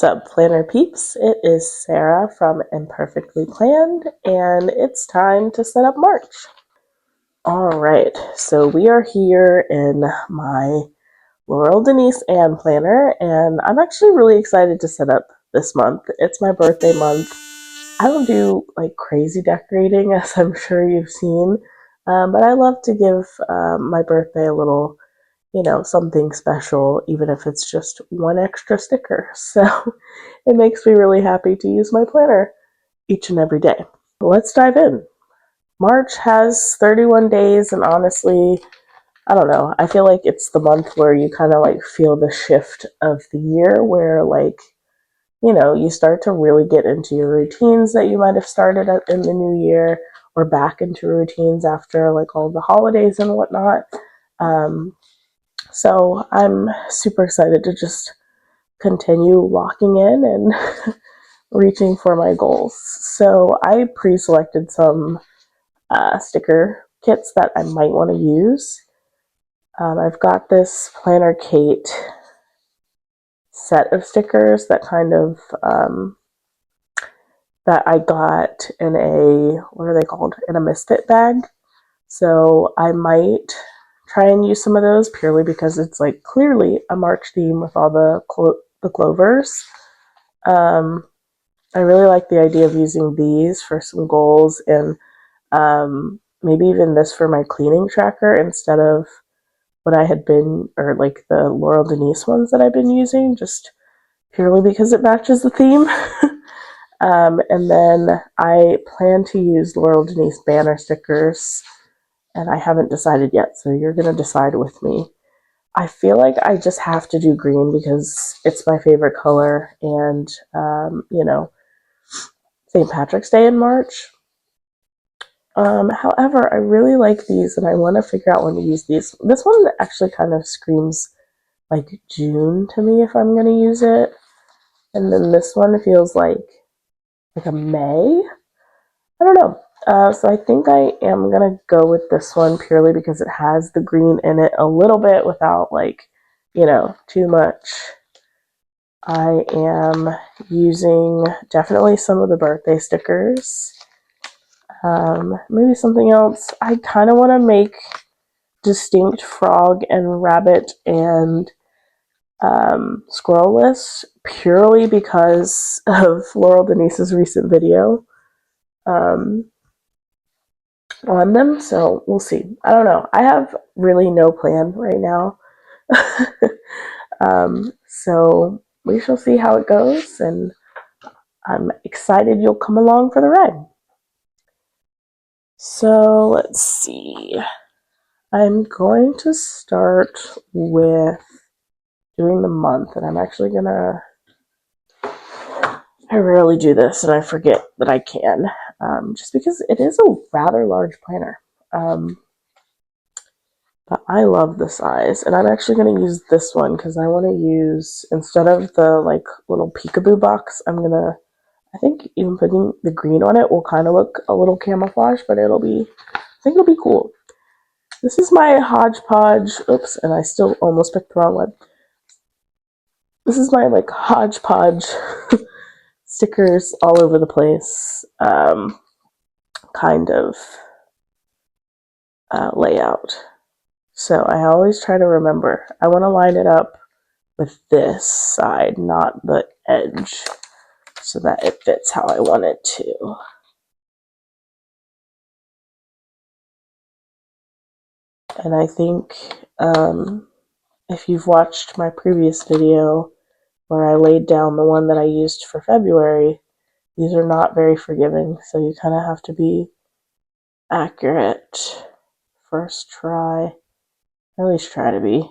up, planner peeps? It is Sarah from Imperfectly Planned, and it's time to set up March. All right, so we are here in my Laurel Denise Anne Planner, and I'm actually really excited to set up this month. It's my birthday month. I don't do like crazy decorating, as I'm sure you've seen, but I love to give my birthday a little, something special, even if it's just one extra sticker. So it makes me really happy to use my planner each and every day. Let's dive in. March has 31 days, and honestly, I don't know. I feel like it's the month where you kind of like feel the shift of the year where you start to really get into your routines that you might have started in the new year or back into routines after like all the holidays and whatnot. So I'm super excited to just continue locking in and reaching for my goals. So I pre-selected some sticker kits that I might want to use. I've got this Planner Kate set of stickers that that I got in what are they called? In a misfit bag. So I might try and use some of those purely because it's like clearly a March theme with all the clovers. I really like the idea of using these for some goals and maybe even this for my cleaning tracker instead of what I had been, or like the Laurel Denise ones that I've been using, just purely because it matches the theme. And then I plan to use Laurel Denise banner stickers, and I haven't decided yet, so you're going to decide with me. I feel like I just have to do green because it's my favorite color, and, St. Patrick's Day in March. However, I really like these, and I want to figure out when to use these. This one actually kind of screams like June to me if I'm going to use it. And then this one feels like a May. I don't know. So I think I am going to go with this one purely because it has the green in it a little bit without too much. I am using definitely some of the birthday stickers. Maybe something else. I kind of want to make distinct frog and rabbit and squirrel lists purely because of Laurel Denise's recent video on them. So we'll see. I don't know. I have really no plan right now. So we shall see how it goes, and I'm excited you'll come along for the ride. So let's see. I'm going to start with doing the month, and I'm actually gonna, I rarely do this and I forget that I can, just because it is a rather large planner. But I love the size, and I'm actually going to use this one because I want to use, instead of the like little peekaboo box, I think even putting the green on it will kind of look a little camouflage, but I think it'll be cool. This is my hodgepodge, oops, and I still almost picked the wrong one. This is my like hodgepodge stickers all over the place kind of layout. So I always try to remember, I want to line it up with this side, not the edge, so that it fits how I want it to. And I think if you've watched my previous video where I laid down the one that I used for February, these are not very forgiving, so you kind of have to be accurate first try. At least try to be.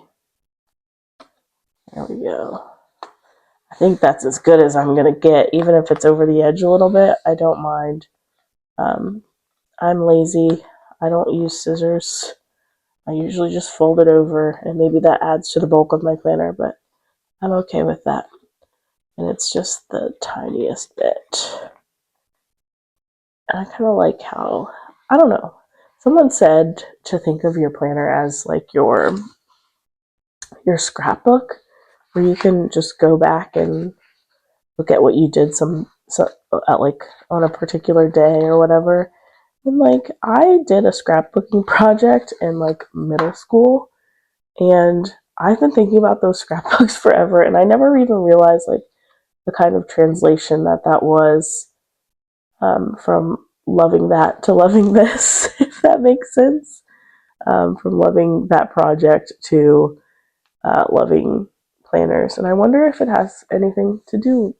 There we go. I think that's as good as I'm going to get, even if it's over the edge a little bit. I don't mind. I'm lazy. I don't use scissors. I usually just fold it over, and maybe that adds to the bulk of my planner, but I'm okay with that. And it's just the tiniest bit. And I kind of like how, I don't know, someone said to think of your planner as like your scrapbook, where you can just go back and look at what you did at like on a particular day or whatever. And like I did a scrapbooking project in like middle school, and I've been thinking about those scrapbooks forever, and I never even realized like the kind of translation that was, from loving that to loving this, if that makes sense. From loving that project to loving planners. And I wonder if it has anything to do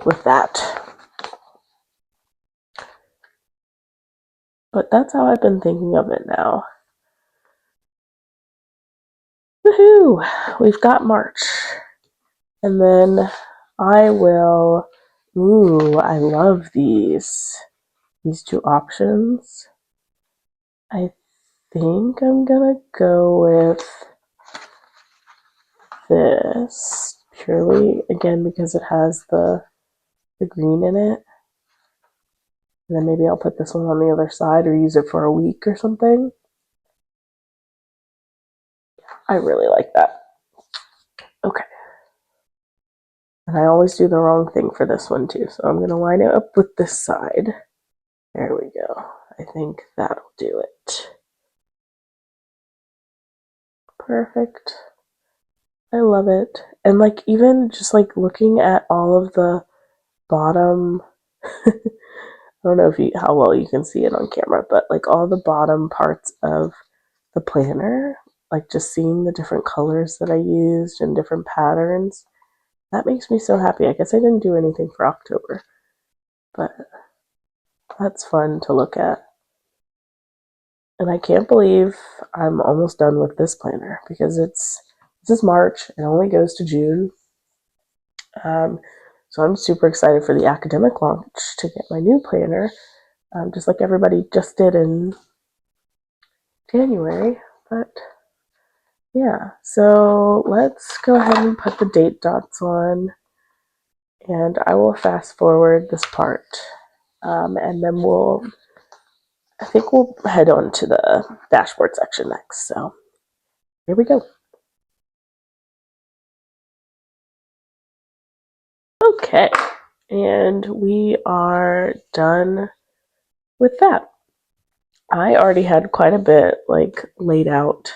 with that. But that's how I've been thinking of it now. Woohoo! We've got March. And then I will. Ooh, I love these. These two options. I think I'm gonna go with this purely again because it has the green in it. And then maybe I'll put this one on the other side or use it for a week or something. I really like that. Okay. And I always do the wrong thing for this one too. So I'm going to line it up with this side. There we go. I think that'll do it. Perfect. I love it. And like even just like looking at all of the bottom I don't know how well you can see it on camera, but like all the bottom parts of the planner, like just seeing the different colors that I used and different patterns, that makes me so happy. I guess I didn't do anything for October, but that's fun to look at. And I can't believe I'm almost done with this planner because this is March. It only goes to June. So I'm super excited for the academic launch to get my new planner, just like everybody just did in January. But yeah, so let's go ahead and put the date dots on, and I will fast forward this part, and then I think we'll head on to the dashboard section next. So here we go. Okay, and we are done with that. I already had quite a bit like laid out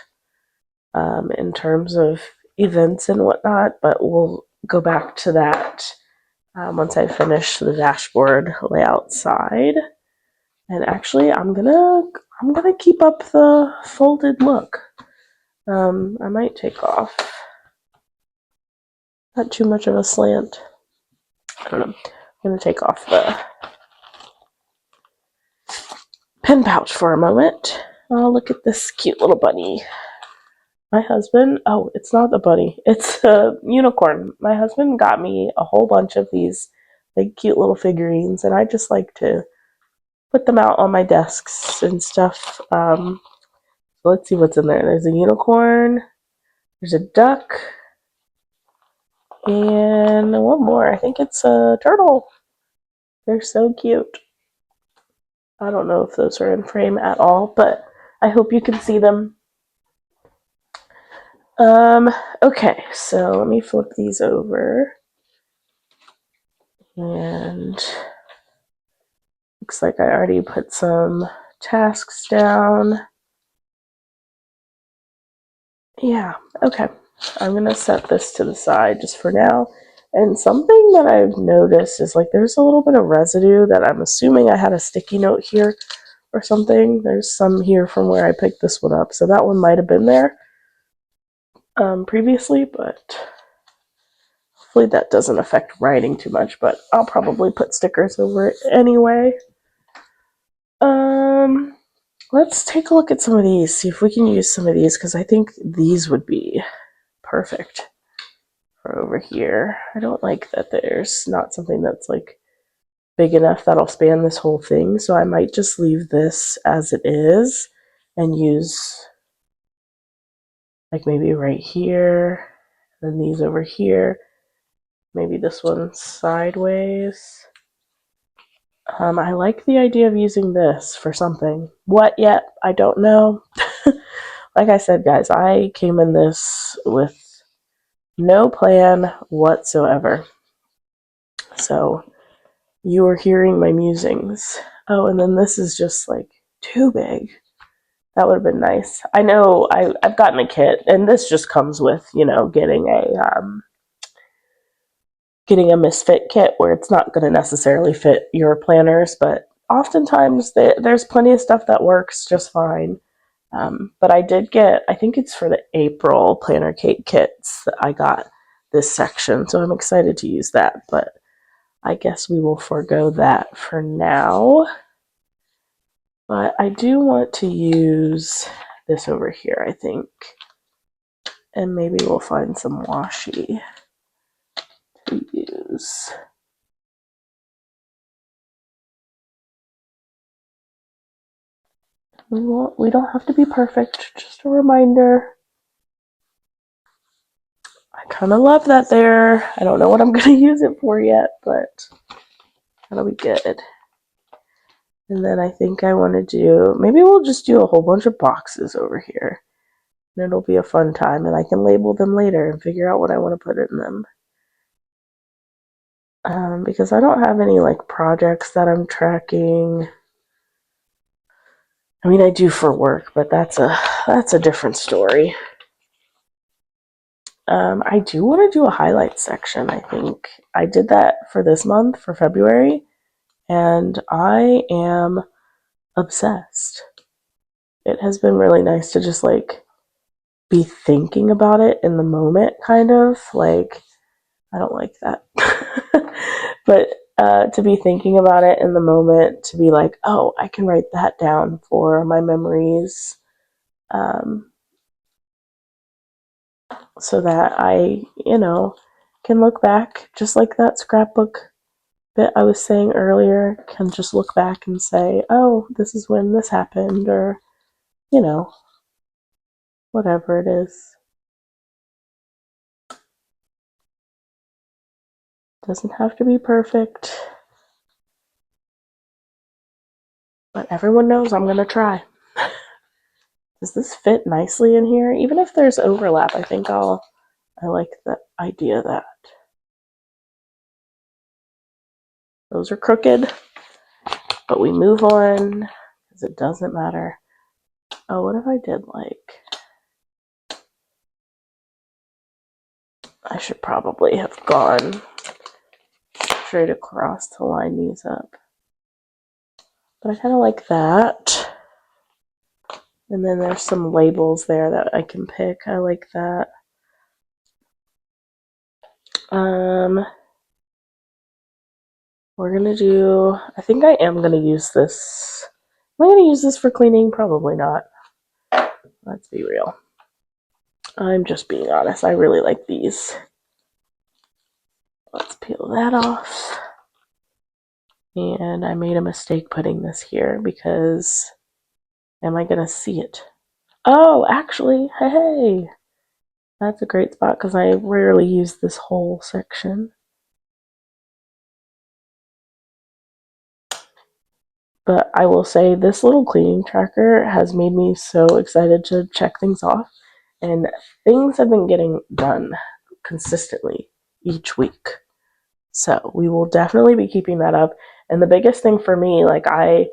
in terms of events and whatnot, but we'll go back to that once I finish the dashboard layout side. And actually, I'm gonna keep up the folded look. I might take off. Not too much of a slant. I don't know. I'm gonna take off the pen pouch for a moment. Oh, look at this cute little bunny. My husband, oh, it's not the bunny, it's a unicorn. My husband got me a whole bunch of these like cute little figurines, and I just like to put them out on my desks and stuff. Let's see what's in there. There's a unicorn, there's a duck, and one more. I think it's a turtle. They're so cute. I don't know if those are in frame at all, but I hope you can see them. Okay, so let me flip these over. And looks like I already put some tasks down. Yeah, okay. I'm gonna set this to the side just for now. And something that I've noticed is like there's a little bit of residue that I'm assuming I had a sticky note here or something. There's some here from where I picked this one up. So that one might have been there previously, but hopefully that doesn't affect writing too much, but I'll probably put stickers over it anyway. Let's take a look at some of these, see if we can use some of these, because I think these would be perfect for over here. I don't like that there's not something that's like big enough that'll span this whole thing, so I might just leave this as it is and use like maybe right here, and these over here, maybe this one sideways. I like the idea of using this for something. What yet? I don't know. Like I said, guys, I came in this with no plan whatsoever. So you are hearing my musings. Oh, and then this is just like too big. That would have been nice. I know I've gotten a kit, and this just comes with, getting a misfit kit where it's not going to necessarily fit your planners, but oftentimes there's plenty of stuff that works just fine. But I did get, I think it's for the April planner cake kits that I got this section, so I'm excited to use that, but I guess we will forego that for now. But I do want to use this over here, I think, and maybe we'll find some washi to use. We don't have to be perfect, just a reminder. I kind of love that there. I don't know what I'm going to use it for yet, but that'll be good. And then I think I want to do, maybe we'll just do a whole bunch of boxes over here. And it'll be a fun time, and I can label them later and figure out what I want to put in them. Because I don't have any like projects that I'm tracking. I mean, I do for work, but that's a different story. I do want to do a highlight section, I think. I did that for this month, for February, and I am obsessed. It has been really nice to just like be thinking about it in the moment, kind of. Like, I don't like that. But to be thinking about it in the moment, to be like, oh, I can write that down for my memories. So that I, can look back, just like that scrapbook bit I was saying earlier, can just look back and say, oh, this is when this happened, or, whatever it is. Doesn't have to be perfect, but everyone knows I'm going to try. Does this fit nicely in here? Even if there's overlap, I think I like the idea that those are crooked, but we move on because it doesn't matter. Oh, what if I did like, I should probably have gone straight across to line these up. But I kind of like that. And then there's some labels there that I can pick. I like that. We're going to do, I think I am going to use this. Am I going to use this for cleaning? Probably not. Let's be real. I'm just being honest. I really like these. Let's peel that off. And I made a mistake putting this here because am I going to see it? Oh, actually, hey, that's a great spot because I rarely use this whole section. But I will say this little cleaning tracker has made me so excited to check things off. And things have been getting done consistently each week. So we will definitely be keeping that up. And the biggest thing for me, like on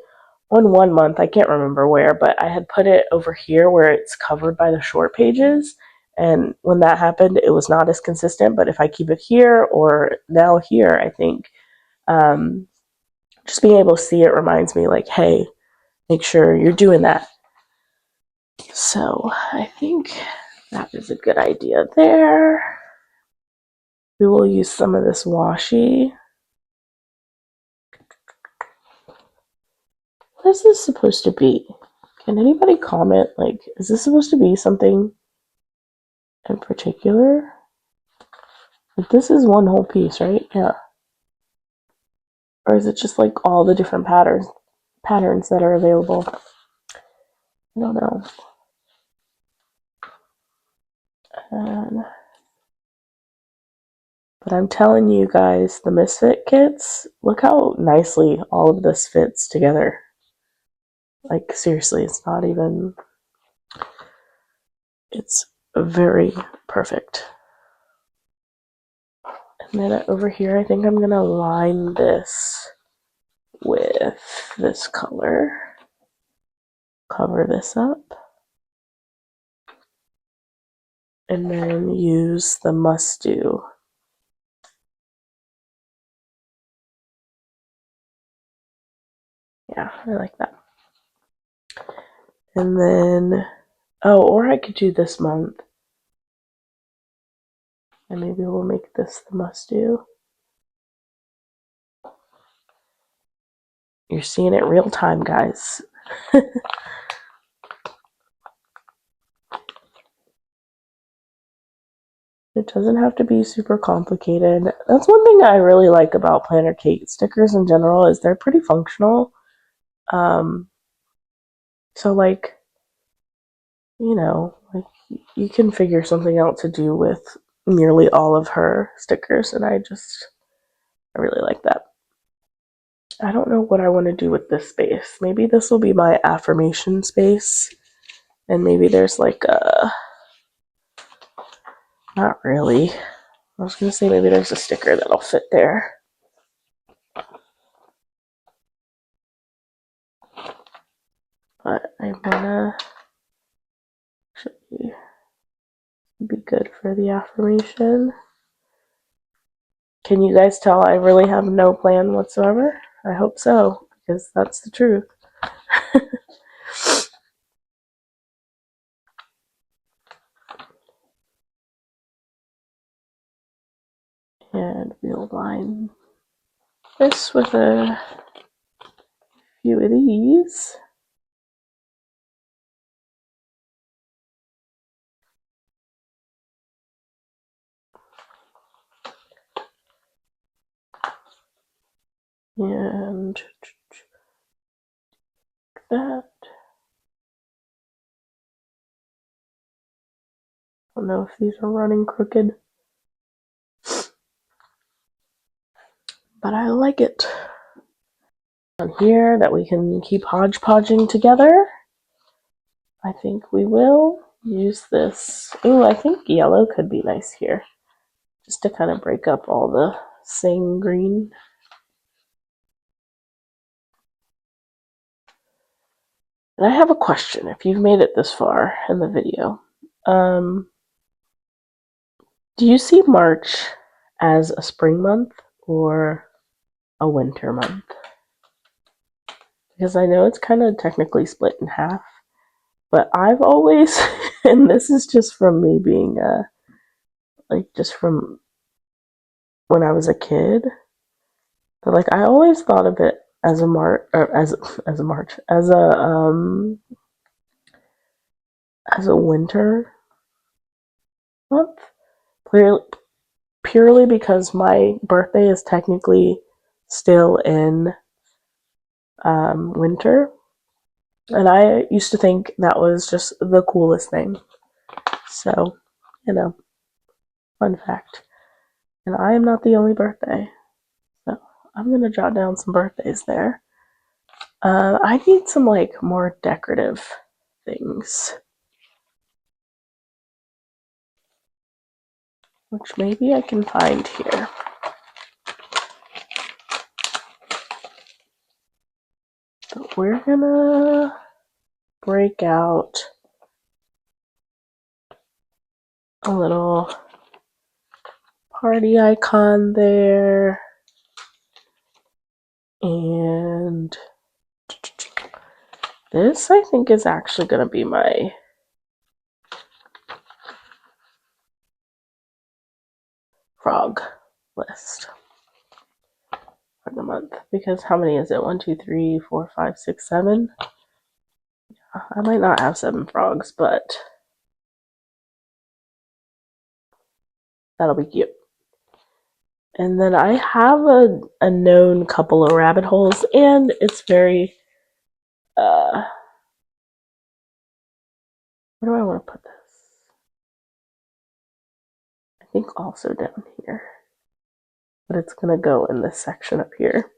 1 month, I can't remember where, but I had put it over here where it's covered by the short pages. And when that happened, it was not as consistent. But if I keep it here or now here, I think just being able to see it reminds me like, hey, make sure you're doing that. So I think that is a good idea there. We will use some of this washi. What is this supposed to be? Can anybody comment? Like, is this supposed to be something in particular? Like, this is one whole piece, right? Yeah. Or is it just like all the different patterns that are available? I don't know. But I'm telling you guys, the Misfit kits, look how nicely all of this fits together. Like, seriously, it's not even, it's very perfect. And then over here, I think I'm going to line this with this color. Cover this up. And then use the must do. Yeah, I like that. And then, oh, or I could do this month. And maybe we'll make this the must do. You're seeing it real time, guys. It doesn't have to be super complicated. That's one thing I really like about planner cake stickers in general is they're pretty functional. So like, you know, like you can figure something out to do with nearly all of her stickers, and I really like that. I don't know what I want to do with this space. Maybe this will be my affirmation space, and maybe there's like a, not really. I was going to say maybe there's a sticker that'll fit there. But I wanna actually be good for the affirmation. Can you guys tell I really have no plan whatsoever? I hope so, because that's the truth. And we'll line this with a few of these. And that. I don't know if these are running crooked, but I like it. On here that we can keep hodgepodging together. I think we will use this. Ooh, I think yellow could be nice here, just to kind of break up all the same green. And I have a question if you've made it this far in the video. Do you see March as a spring month or a winter month? Because I know it's kind of technically split in half, but I've always, and this is just from me being, like just from when I was a kid, but like I always thought of it as a March, or as a March, as a winter month, purely because my birthday is technically still in winter, and I used to think that was just the coolest thing. So, you know, fun fact. And I am not the only birthday, so I'm gonna jot down some birthdays there. I need some like more decorative things, which maybe I can find here. But we're gonna break out a little party icon there, and this I think is actually gonna be my frog list for the month, because how many is it? 1, 2, 3, 4, 5, 6, 7. I might not have 7 frogs, but that'll be cute. And then I have a known couple of rabbit holes, and it's very, where do I want to put this? I think also down here, but it's gonna go in this section up here.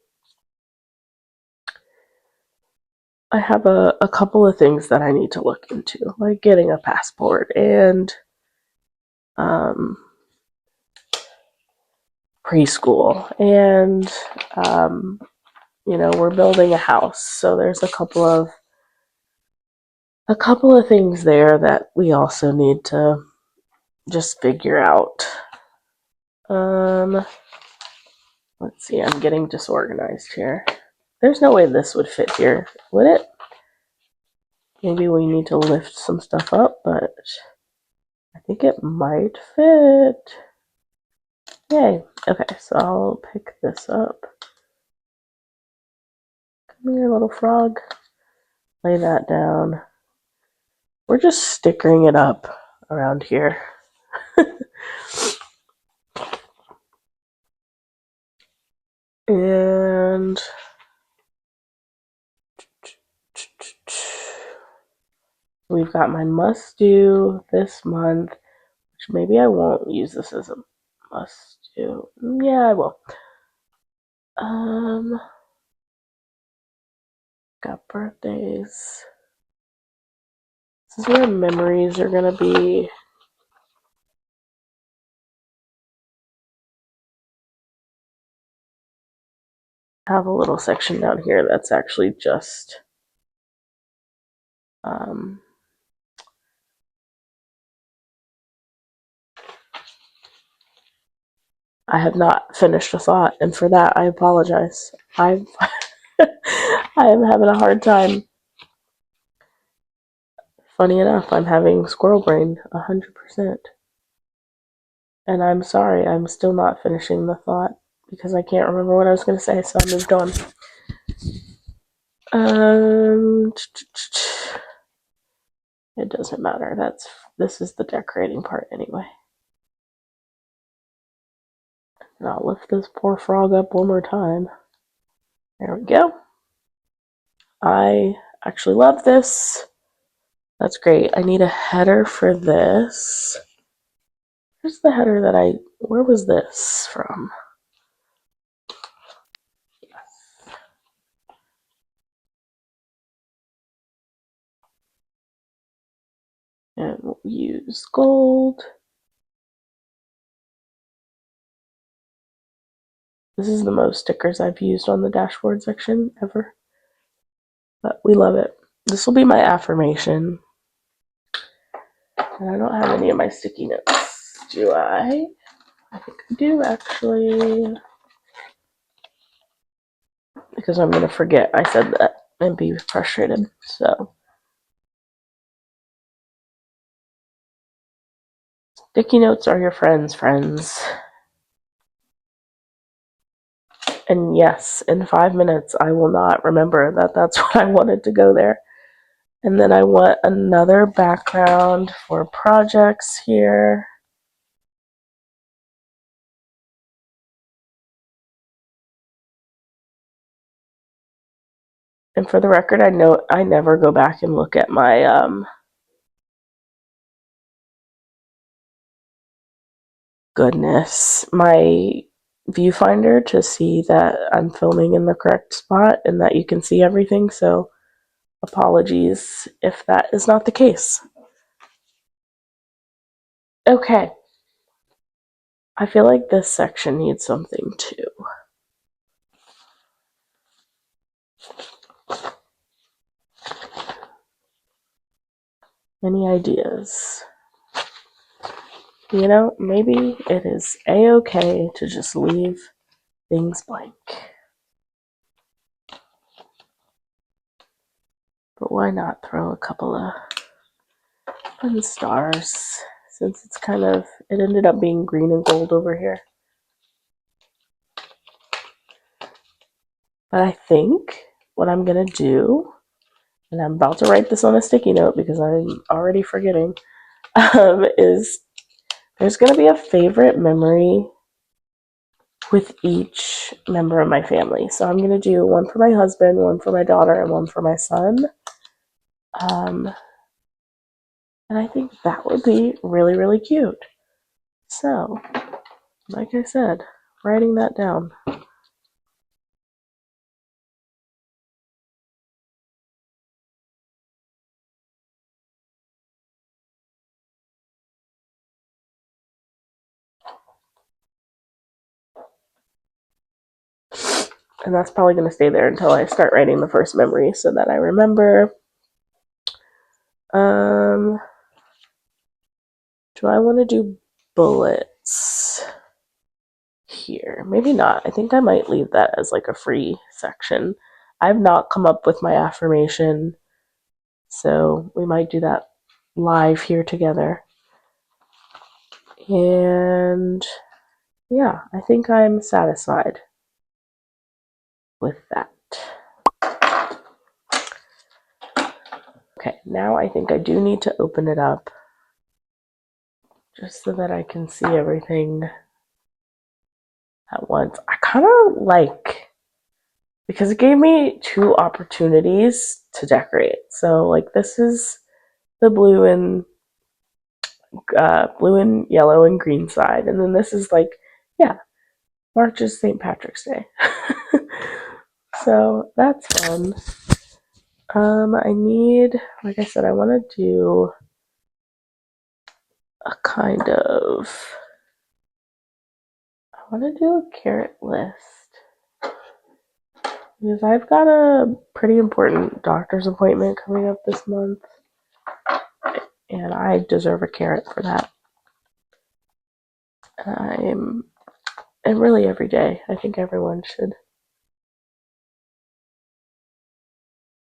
I have a couple of things that I need to look into, like getting a passport and preschool, and we're building a house, so there's a couple of things there that we also need to just figure out. Let's see, I'm getting disorganized here. There's no way this would fit here, would it? Maybe we need to lift some stuff up, but I think it might fit. Yay. Okay, so I'll pick this up. Come here, little frog. Lay that down. We're just stickering it up around here. And we've got my must do this month, which maybe I won't use this as a must do. Yeah, I will. Got birthdays. This is where memories are gonna be. I have a little section down here that's actually just I have not finished a thought, and for that I apologize. I am having a hard time. Funny enough, I'm having squirrel brain 100%. And I'm sorry, I'm still not finishing the thought because I can't remember what I was going to say, so I moved on. It doesn't matter. This is the decorating part anyway. And I'll lift this poor frog up one more time. There we go. I actually love this. That's great. I need a header for this. Where's the header where was this from? And we'll use gold. This is the most stickers I've used on the dashboard section ever. But we love it. This will be my affirmation. And I don't have any of my sticky notes. Do I? I think I do, actually. Because I'm going to forget I said that and be frustrated. So, sticky notes are your friends. And yes, in 5 minutes, I will not remember that that's what I wanted to go there. And then I want another background for projects here. And for the record, I know I never go back and look at my my viewfinder to see that I'm filming in the correct spot and that you can see everything. So apologies if that is not the case. Okay. I feel like this section needs something too. Any ideas? Maybe it is a-okay to just leave things blank. But why not throw a couple of fun stars, since it ended up being green and gold over here. But I think what I'm going to do, and I'm about to write this on a sticky note because I'm already forgetting, is there's going to be a favorite memory with each member of my family. So I'm going to do one for my husband, one for my daughter, and one for my son. And I think that would be really, really cute. So, like I said, writing that down. And that's probably going to stay there until I start writing the first memory so that I remember. Do I want to do bullets here? Maybe not. I think I might leave that as like a free section. I've not come up with my affirmation, so we might do that live here together. And yeah, I think I'm satisfied with that. Okay, now I think I do need to open it up just so that I can see everything at once. I kind of like, because it gave me 2 opportunities to decorate. So like this is the blue and yellow and green side, and then this is like, yeah, March is St. Patrick's Day. So that's fun. I need, like I said, I want to do a kind of, I want to do a carrot list because I've got a pretty important doctor's appointment coming up this month, and I deserve a carrot for that. And really every day, I think everyone should.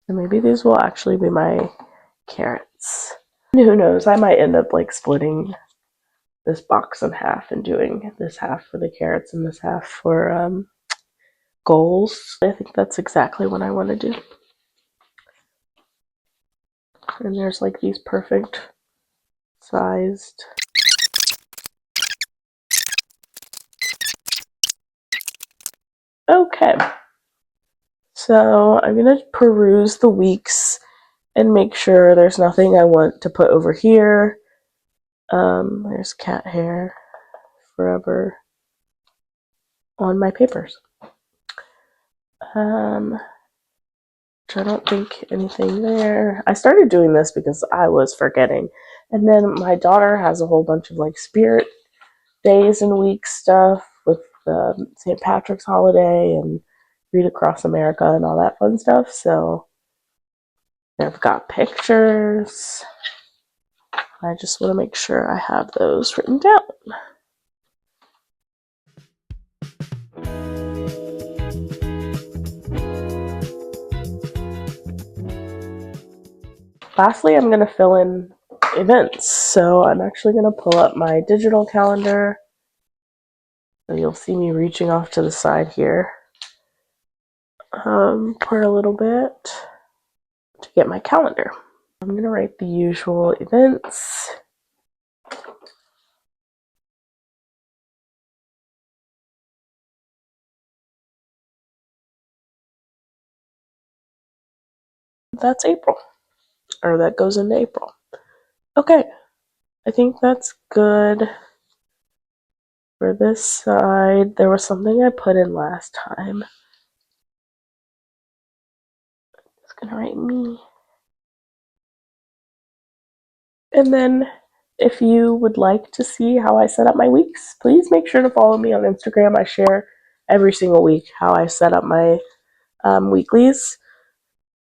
And maybe these will actually be my carrots. And who knows, I might end up like splitting this box in half and doing this half for the carrots and this half for goals. I think that's exactly what I want to do. And there's like these perfect sized. Okay. So I'm going to peruse the weeks and make sure there's nothing I want to put over here. There's cat hair forever on my papers. Which I don't think anything there. I started doing this because I was forgetting. And then my daughter has a whole bunch of like spirit days and weeks stuff with St. Patrick's holiday and Read Across America and all that fun stuff. So I've got pictures. I just want to make sure I have those written down. Lastly, I'm going to fill in events. So I'm actually going to pull up my digital calendar. So you'll see me reaching off to the side here for a little bit to get my calendar. I'm going to write the usual events. That's April, or that goes into April. Okay, I think that's good for this side. There was something I put in last time. It's going to write me. And then if you would like to see how I set up my weeks, please make sure to follow me on Instagram. I share every single week how I set up my weeklies.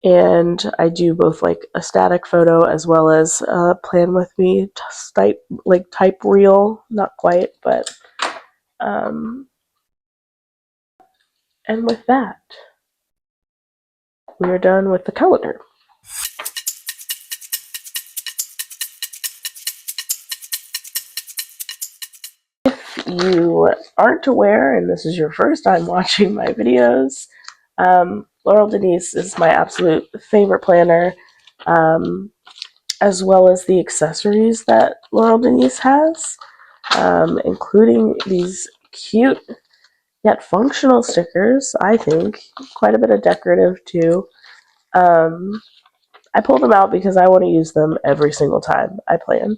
And I do both like a static photo as well as plan with me type reel, not quite, but and with that, we are done with the calendar. If you aren't aware, and this is your first time watching my videos, Laurel Denise is my absolute favorite planner, as well as the accessories that Laurel Denise has, including these cute yet functional stickers. I think quite a bit of decorative too. I pulled them out because I want to use them every single time I plan.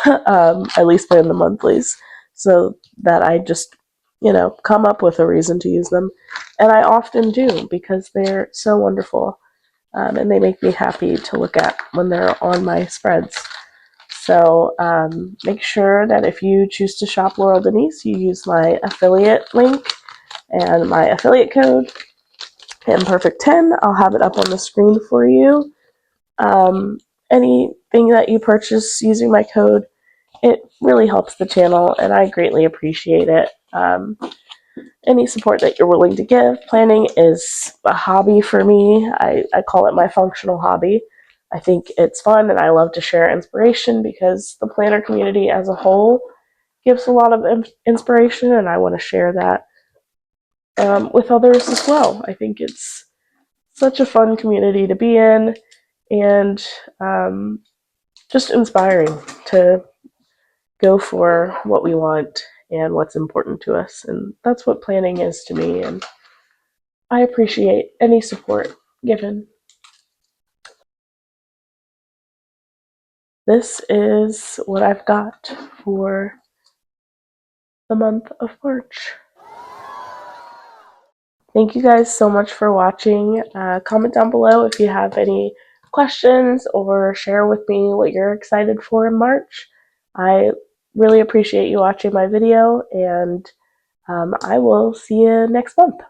At least plan the monthlies, so that I just, come up with a reason to use them. And I often do because they're so wonderful. And they make me happy to look at when they're on my spreads. So make sure that if you choose to shop Laurel Denise, you use my affiliate link and my affiliate code. Imperfect 10. I'll have it up on the screen for you. Anything that you purchase using my code, it really helps the channel, and I greatly appreciate it. Any support that you're willing to give. Planning is a hobby for me. I call it my functional hobby. I think it's fun, and I love to share inspiration because the planner community as a whole gives a lot of inspiration, and I want to share that with others as well. I think it's such a fun community to be in, and just inspiring to go for what we want and what's important to us. And that's what planning is to me. And I appreciate any support given. This is what I've got for the month of March. Thank you guys so much for watching. Comment down below if you have any questions or share with me what you're excited for in March. I really appreciate you watching my video, and I will see you next month.